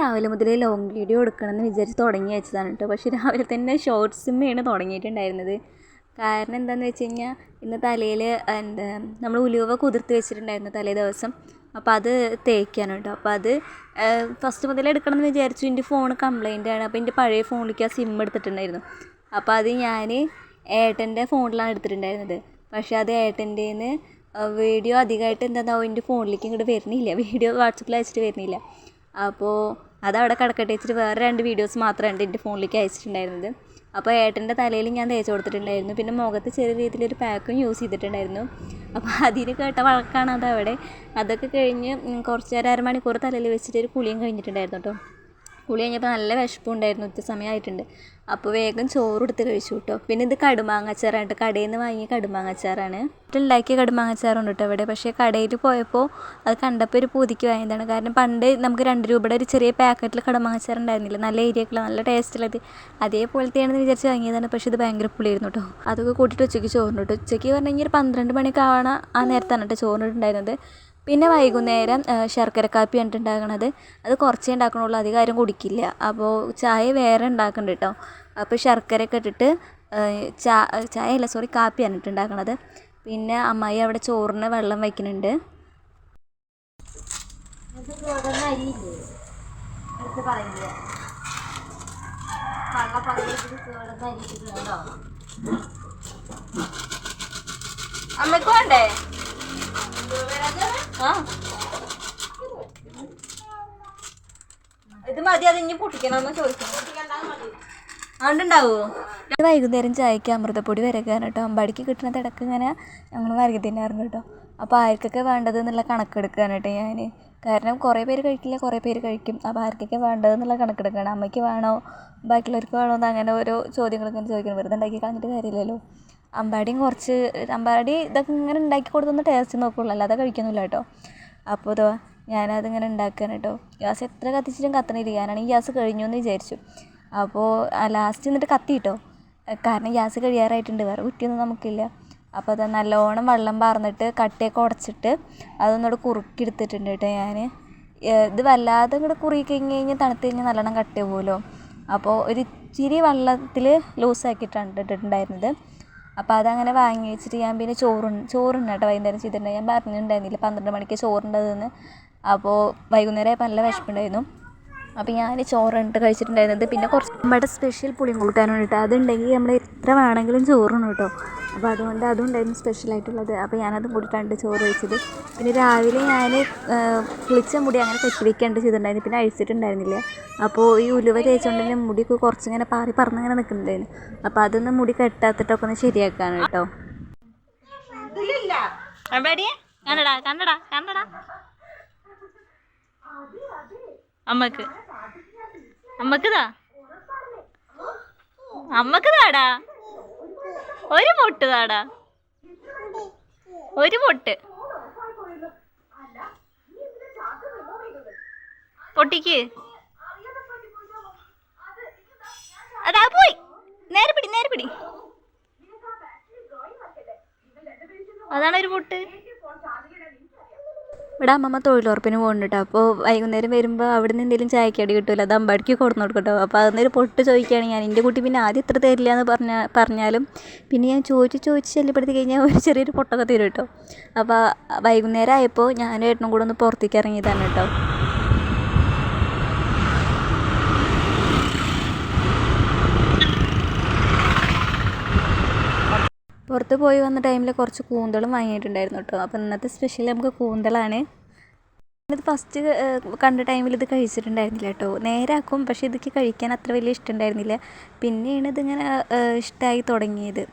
രാവിലെ മുതലേ long video എടുക്കണമെന്ന് വിചാരിച്ച് തുടങ്ങി വെച്ചതാണ് കേട്ടോ. പക്ഷേ രാവിലെ തന്നെ ഷോർട്സിന്മേണ് തുടങ്ങിയിട്ടുണ്ടായിരുന്നത്. കാരണം എന്താണെന്ന് വെച്ച് കഴിഞ്ഞാൽ ഇന്ന് തലയിൽ നമ്മൾ ഉലുവ കുതിർത്ത് വെച്ചിട്ടുണ്ടായിരുന്നു തലേ ദിവസം. അപ്പോൾ അത് തേക്കാണ് കേട്ടോ. അപ്പോൾ അത് ഫസ്റ്റ് മുതലേ എടുക്കണമെന്ന് വിചാരിച്ചു. എൻ്റെ ഫോൺ കംപ്ലൈൻ്റ് ആണ്. അപ്പോൾ എൻ്റെ പഴയ ഫോണിലേക്ക് ആ സിം എടുത്തിട്ടുണ്ടായിരുന്നു. അപ്പോൾ അത് ഞാൻ ഏട്ടൻ്റെ ഫോണിലാണ് എടുത്തിട്ടുണ്ടായിരുന്നത്. പക്ഷേ അത് ഏട്ടൻ്റെന്ന് വീഡിയോ അധികമായിട്ട് എന്താണെന്നാവും എൻ്റെ ഫോണിലേക്ക് ഇങ്ങോട്ട് വരുന്നില്ല. വീഡിയോ വാട്സപ്പിൽ അയച്ചിട്ട് വരുന്നില്ല. അപ്പോൾ അതവിടെ കിടക്കട്ടെ വെച്ചിട്ട് വേറെ 2 വീഡിയോസ് മാത്രമാണ് എൻ്റെ ഫോണിലേക്ക് അയച്ചിട്ടുണ്ടായിരുന്നത്. അപ്പോൾ ഏട്ടൻ്റെ തലയിൽ ഞാൻ തേച്ച് കൊടുത്തിട്ടുണ്ടായിരുന്നു. പിന്നെ മുഖത്ത് ചെറിയ രീതിയിലൊരു പാക്കും യൂസ് ചെയ്തിട്ടുണ്ടായിരുന്നു. അപ്പോൾ അതിന് കേട്ട വഴക്കാണ് അതവിടെ. അതൊക്കെ കഴിഞ്ഞ് കുറച്ച് നേരം അരമണിക്കൂർ തലയിൽ വെച്ചിട്ട് ഒരു കുളിയും കഴിഞ്ഞിട്ടുണ്ടായിരുന്നു കേട്ടോ. കുളി കഴിഞ്ഞപ്പോൾ നല്ല വിശപ്പുണ്ടായിരുന്നു. ഉച്ച സമയമായിട്ടുണ്ട്. അപ്പോൾ വേഗം ചോറ് എടുത്ത് കഴിച്ചു കേട്ടോ. പിന്നെ ഇത് കടുമാങ്ങച്ചാറാണ് കേട്ടോ. കടയിൽ നിന്ന് വാങ്ങിയ കടുമാങ്ങച്ചാറാണ്. ഉണ്ടാക്കിയ കടുമാങ്ങച്ചാറുണ്ട് കേട്ടോ ഇവിടെ. പക്ഷേ കടയിൽ പോയപ്പോൾ അത് കണ്ടപ്പോൾ ഒരു പൂതിക്ക് വാങ്ങിയതാണ്. കാരണം പണ്ട് നമുക്ക് 2 രൂപയുടെ ഒരു ചെറിയ പാക്കറ്റിൽ കടുമാങ്ങച്ചാർ ഉണ്ടായിരുന്നില്ല, നല്ല ഏരിയക്കുള്ള നല്ല ടേസ്റ്റുള്ളത്. അതേപോലത്തെയാണെന്ന് വിചാരിച്ച് വാങ്ങിയതാണ്. പക്ഷേ ഇത് ഭയങ്കര പുളിയായിരുന്നു കേട്ടോ. അതൊക്കെ കൂട്ടിയിട്ട് ഉച്ചയ്ക്ക് ചോറിന് കേട്ടോ. ഉച്ചയ്ക്ക് പറഞ്ഞു കഴിഞ്ഞാൽ 12 മണിയൊക്കെ ആവണ ആ നേരത്താണ് കേട്ടോ ചോറിനിട്ടുണ്ടായിരുന്നത്. പിന്നെ വൈകുന്നേരം ശർക്കര കാപ്പി ഉണ്ടാക്കണത്. അത് കുറച്ചേ ഉണ്ടാക്കണുള്ളൂ, അധികം ആരും കുടിക്കില്ല. അപ്പോൾ ചായ വേറെ ഉണ്ടാക്കുന്നുണ്ട് കേട്ടോ. അപ്പോൾ ശർക്കരയൊക്കെ ഇട്ടിട്ട് കാപ്പിയാണ് ഉണ്ടാക്കണത്. പിന്നെ അമ്മായി അവിടെ ചോറിന് വെള്ളം വയ്ക്കുന്നുണ്ട്. അമ്മയ്ക്ക് വേണ്ടേ? ഇത് മതി. അത് ഇനി പൊട്ടിക്കണമെന്ന് ചോദിക്കണം. അതുണ്ടാവോ? വൈകുന്നേരം ചായക്ക് അമൃതപ്പൊടി വരയ്ക്കാൻ കേട്ടോ. അമ്പാടിക്ക് കിട്ടുന്ന തിടക്ക് ഇങ്ങനെ ഞങ്ങൾ വരകി തിന്നാറുണ്ട് കേട്ടോ. അപ്പോൾ ആർക്കൊക്കെ വേണ്ടത് എന്നുള്ള കണക്കെടുക്കുകയാണ് കേട്ടോ ഞാൻ. കാരണം കുറേ പേര് കഴിക്കില്ല, കുറേ പേര് കഴിക്കും. അപ്പോൾ ആർക്കൊക്കെ വേണ്ടതെന്നുള്ള കണക്കെടുക്കുകയാണ്. അമ്മയ്ക്ക് വേണോ ബാക്കിയുള്ളവർക്ക് വേണോ എന്ന് അങ്ങനെ ഓരോ ചോദ്യങ്ങളൊക്കെ ചോദിക്കണം. വെറുതെ ഉണ്ടാക്കി കളഞ്ഞിട്ട് കാര്യമില്ലല്ലോ. അമ്പാടി ഇതൊക്കെ ഇങ്ങനെ ഉണ്ടാക്കി കൊടുത്തൊന്ന് ടേസ്റ്റ് നോക്കുള്ളൂ, അല്ലാതെ കഴിക്കുന്നില്ല കേട്ടോ. അപ്പോൾ ഇതോ ഞാനതിങ്ങനെ ഉണ്ടാക്കുകയാണ് കേട്ടോ. ഗ്യാസ് എത്ര കത്തിച്ചിട്ടും കത്തണില്ല. ഞാനാണെങ്കിൽ ഗ്യാസ് കഴിഞ്ഞു എന്ന് വിചാരിച്ചു. അപ്പോൾ ലാസ്റ്റ് എന്നിട്ട് കത്തി കേട്ടോ. കാരണം ഗ്യാസ് കഴിയാറായിട്ടുണ്ട്, വേറെ കുറ്റിയൊന്നും നമുക്കില്ല. അപ്പോൾ അത് നല്ലോണം വെള്ളം പാർന്നിട്ട് കട്ടയൊക്കെ ഉടച്ചിട്ട് അതൊന്നുകൂടെ കുറുക്കിയെടുത്തിട്ടുണ്ട് കേട്ടോ ഞാൻ. ഇത് വല്ലാതെ ഇങ്ങോട്ട് കുറുക്കി കഴിഞ്ഞ് തണുത്ത് കഴിഞ്ഞാൽ നല്ലോണം കട്ടയാവുമല്ലോ. അപ്പോൾ ഒരു ഇച്ചിരി വെള്ളത്തിൽ ലൂസാക്കിയിട്ടാണ് ഇട്ടിട്ടുണ്ടായിരുന്നത്. അപ്പോൾ അതങ്ങനെ വാങ്ങി വെച്ചിട്ട് ഞാൻ പിന്നെ ചോറുണ്ട് കേട്ടോ. വൈകുന്നേരം ചെയ്തിട്ടുണ്ടായി. ഞാൻ പറഞ്ഞിട്ടുണ്ടായിരുന്നില്ല 12 മണിക്ക് ചോറുണ്ടതെന്ന്. അപ്പോൾ വൈകുന്നേരം ആയപ്പോൾ നല്ല വിശപ്പുണ്ടായിരുന്നു. അപ്പോൾ ഞാൻ ചോറുണ്ട് കഴിച്ചിട്ടുണ്ടായിരുന്നത്. പിന്നെ കുറച്ച് നമ്മുടെ സ്പെഷ്യൽ പുളിയും കൂട്ടാനും കേട്ടോ. അതുണ്ടെങ്കിൽ നമ്മൾ എത്ര വേണമെങ്കിലും ചോറുണ്ട് കേട്ടോ. അപ്പോൾ അതുകൊണ്ട് അതും ഉണ്ടായിരുന്നു സ്പെഷ്യലായിട്ടുള്ളത്. അപ്പോൾ ഞാനതും കൂടിയിട്ടാണ് ചോറ് കഴിച്ചത്. പിന്നെ രാവിലെ ഞാൻ കുളിച്ച മുടി അങ്ങനെ കെട്ടി വയ്ക്കാണ്ട് ചെയ്തിട്ടുണ്ടായിരുന്നു. പിന്നെ അഴിച്ചിട്ടുണ്ടായിരുന്നില്ല. അപ്പോൾ ഈ ഉലുവ തേച്ചുകൊണ്ട് തന്നെ മുടിയൊക്കെ കുറച്ചിങ്ങനെ പറന്നിങ്ങനെ നിൽക്കുന്നുണ്ടായിരുന്നു. അപ്പോൾ അതൊന്ന് മുടി കെട്ടാത്തിട്ടൊക്കെ ഒന്ന് ശരിയാക്കാണ് കേട്ടോ. അമ്മക്ക് താടാ ഒരു പൊട്ട് താടാ, ഒരു പൊട്ട് പൊട്ടിക്ക്. അതാ പോയി. നേരെ പിടി. അതാണ് ഒരു പൊട്ട്. ഇവിടെ അമ്മമ്മ തൊഴിലുറപ്പിന് പോകുന്നുണ്ട്. അപ്പോൾ വൈകുന്നേരം വരുമ്പോൾ അവിടെ നിന്ന് എന്തെങ്കിലും ചായക്കടി കിട്ടുമല്ലോ, അത് അമ്പാടിക്ക് കൊടുന്നു കൊടുക്കട്ടോ. അപ്പോൾ അതൊന്നൊരു പൊട്ട് ചോദിക്കുകയാണ് ഞാൻ. എൻ്റെ കുട്ടി പിന്നെ ആദ്യം ഇത്ര തരില്ല എന്ന് പറഞ്ഞാലും പിന്നെ ഞാൻ ചോദിച്ച് ശല്യപ്പെടുത്തി കഴിഞ്ഞാൽ ഒരു ചെറിയൊരു പൊട്ടൊക്കെ തരും കേട്ടോ. അപ്പോൾ വൈകുന്നേരം ആയപ്പോൾ ഞാനും ഏട്ടനും കൂടെ ഒന്ന് പുറത്തേക്ക് ഇറങ്ങിയതാണ് കേട്ടോ. പുറത്ത് പോയി വന്ന ടൈമിൽ കുറച്ച് കൂന്തളും വാങ്ങിയിട്ടുണ്ടായിരുന്നു കേട്ടോ. അപ്പോൾ ഇന്നത്തെ സ്പെഷ്യൽ നമുക്ക് കൂന്തളാണ്. ഇത് ഫസ്റ്റ് കണ്ട ടൈമിൽ ഇത് കഴിച്ചിട്ടുണ്ടായിരുന്നില്ല കേട്ടോ. നേരാക്കും, പക്ഷേ ഇതൊക്കെ കഴിക്കാൻ അത്ര വലിയ ഇഷ്ടമുണ്ടായിരുന്നില്ല. പിന്നെയാണ് ഇതിങ്ങനെ ഇഷ്ടമായി തുടങ്ങിയത്.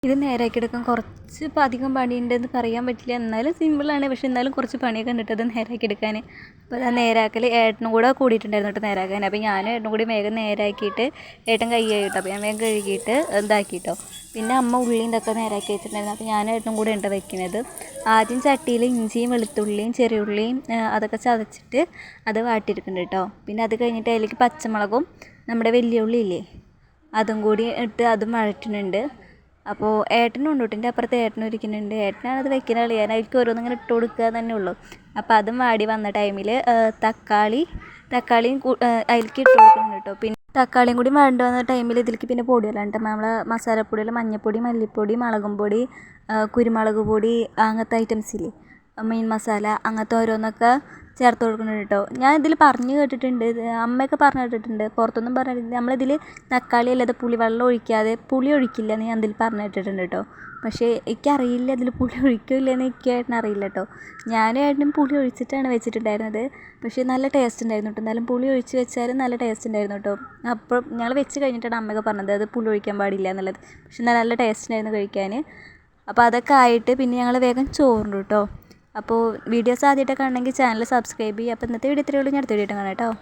ഇത് നേരാക്കിയെടുക്കാൻ കുറച്ച് അധികം പണിയുണ്ടെന്ന് പറയാൻ പറ്റില്ല. എന്നാലും സിമ്പിളാണ്. പക്ഷെ എന്നാലും കുറച്ച് പണിയൊക്കെ കണ്ടിട്ട് അത് നേരാക്കിയെടുക്കാൻ. അപ്പോൾ അത് നേരാക്കൽ ഏട്ടനും കൂടെ കൂടിയിട്ടുണ്ടായിരുന്നു കേട്ടോ നേരാക്കാൻ. അപ്പോൾ ഞാനും ഏട്ടനും കൂടി വേഗം നേരാക്കിയിട്ട് ഏട്ടൻ കൈ കഴിയിട്ടോ. അപ്പോൾ ഞാൻ വേഗം കഴുകിയിട്ട് ഇതാക്കിയിട്ടോ. പിന്നെ അമ്മ ഉള്ളിയും ഇതൊക്കെ നേരാക്കി വെച്ചിട്ടുണ്ടായിരുന്നു. അപ്പോൾ ഞാനും ഏട്ടനും കൂടെ ഉണ്ട് വയ്ക്കുന്നത്. ആദ്യം ചട്ടിയിൽ ഇഞ്ചിയും വെളുത്തുള്ളിയും ചെറിയുള്ളിയും അതൊക്കെ ചതച്ചിട്ട് അത് വാട്ടിയെടുക്കുന്നുണ്ട് കേട്ടോ. പിന്നെ അത് കഴിഞ്ഞിട്ട് അതിലേക്ക് പച്ചമുളകും നമ്മുടെ വലിയ ഉള്ളി ഇല്ലേ അതും കൂടി ഇട്ട് അതും വഴറ്റുന്നുണ്ട്. അപ്പോൾ ഏട്ടനും ഉണ്ട് കേട്ടോ, എൻ്റെ അപ്പുറത്ത് ഏട്ടനും ഇരിക്കുന്നുണ്ട്. ഏട്ടനാണത് വെക്കുന്ന കളി, ഞാൻ അതിലേക്ക് ഓരോന്നിങ്ങനെ ഇട്ട് കൊടുക്കുക തന്നെ ഉള്ളൂ. അപ്പോൾ അതും വാടി വന്ന ടൈമിൽ തക്കാളിയും അതിലേക്ക് ഇട്ട് കൊടുക്കുന്നുണ്ട് കേട്ടോ. പിന്നെ തക്കാളിയും കൂടി വഴണ്ട് വന്ന ടൈമിൽ ഇതിലേക്ക് പിന്നെ പൊടിയല്ലാണ്ട് നമ്മളെ മസാലപ്പൊടികൾ മഞ്ഞൾപ്പൊടി, മല്ലിപ്പൊടി, മുളകും പൊടി, കുരുമുളക് പൊടി, അങ്ങനത്തെ ഐറ്റംസ് ഇല്ലേ, മീൻ മസാല, അങ്ങനത്തെ ഓരോന്നൊക്കെ ചേർത്ത് കൊടുക്കുന്നുണ്ട് കേട്ടോ. ഞാൻ ഇതിൽ പറഞ്ഞു കേട്ടിട്ടുണ്ട്, അമ്മയൊക്കെ പറഞ്ഞു കേട്ടിട്ടുണ്ട്, പുറത്തൊന്നും പറഞ്ഞിട്ടില്ല, നമ്മളിതിൽ തക്കാളി അല്ലാതെ പുളിവെള്ളം ഒഴിക്കാതെ പുളി ഒഴിക്കില്ല എന്ന് ഞാൻ ഇതിൽ പറഞ്ഞു കേട്ടിട്ടുണ്ട് കേട്ടോ. പക്ഷേ എനിക്കറിയില്ല ഇതിൽ പുളി ഒഴിക്കില്ലെന്ന് എനിക്കായിട്ടിന് അറിയില്ല കേട്ടോ. ഞാനും ഏട്ടനും പുളി ഒഴിച്ചിട്ടാണ് വെച്ചിട്ടുണ്ടായിരുന്നത്. പക്ഷേ നല്ല ടേസ്റ്റ് ഉണ്ടായിരുന്നു കേട്ടോ. എന്നാലും പുളി ഒഴിച്ച് വെച്ചാലും നല്ല ടേസ്റ്റ് ഉണ്ടായിരുന്നു കേട്ടോ. അപ്പോൾ ഞങ്ങൾ വെച്ച് കഴിഞ്ഞിട്ടാണ് അമ്മയൊക്കെ പറഞ്ഞത് അത് പുളി ഒഴിക്കാൻ പാടില്ല എന്നുള്ളത്. പക്ഷേ നല്ല ടേസ്റ്റ് ഉണ്ടായിരുന്നു കഴിക്കാൻ. അപ്പോൾ അതൊക്കെ ആയിട്ട് പിന്നെ ഞങ്ങൾ വേഗം ചോറുണ്ട് കേട്ടോ. അപ്പോൾ വീഡിയോസ് ആദ്യമായിട്ട് കാണണമെങ്കിൽ ചാനൽ സബ്സ്ക്രൈബ് ചെയ്യുക. അപ്പോൾ ഇന്നത്തെ വീഡിയോ ഇത്രയേ ഉള്ളൂ. ഞാൻ അടുത്ത വീഡിയോ കാണാം കേട്ടോ.